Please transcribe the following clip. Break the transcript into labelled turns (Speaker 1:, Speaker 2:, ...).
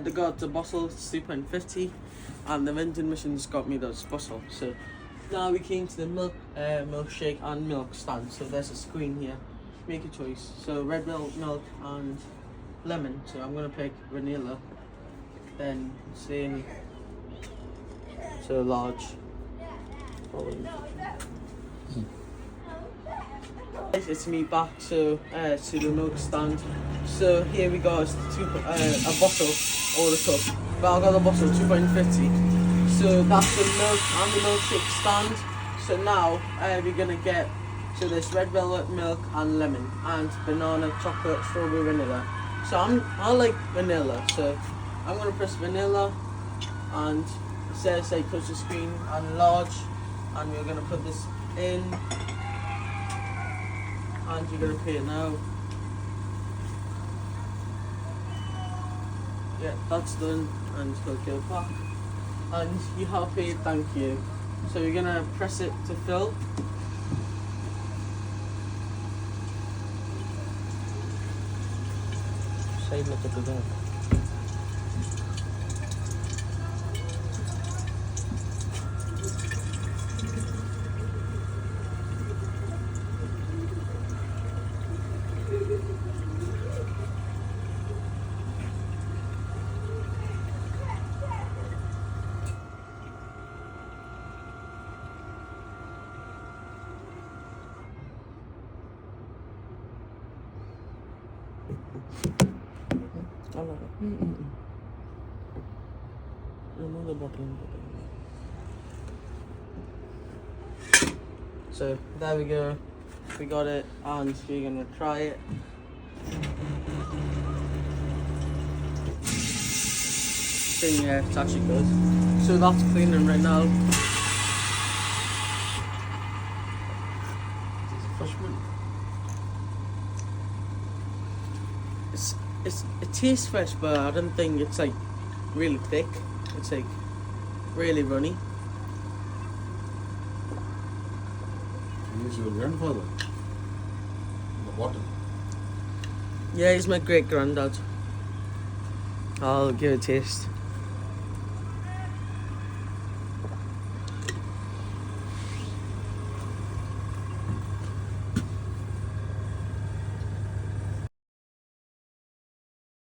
Speaker 1: they got the bottle, it's £2.50, and the vending machine's got me this bottle. So now we came to the milkshake and milk stand. So there's a screen here. Make a choice. So red milk and lemon. So I'm gonna pick vanilla. Then same. So large. It's me back to the milk stand. So here we got a bottle or the cup. But I got the bottle, £2.50. So that's the milk and the milkshake stand. So now we're gonna get this red velvet milk and lemon and banana, chocolate, strawberry, vanilla. So I like vanilla. So I'm gonna press vanilla, and it says like touch the screen and large, and we're gonna put this in. And you're gonna pay it now. Yeah, that's done, and it's gonna go back. And you have paid, thank you. So you're gonna press it to fill. Side look at the back. I love it. Another bottle. So there we go. We got it, and we're gonna try it. So yeah, it's actually good. So that's cleaning right now. It tastes fresh, but I don't think it's like really thick. It's like really runny.
Speaker 2: He's your grandfather? The bottle?
Speaker 1: Yeah, he's my great granddad. I'll give it a taste.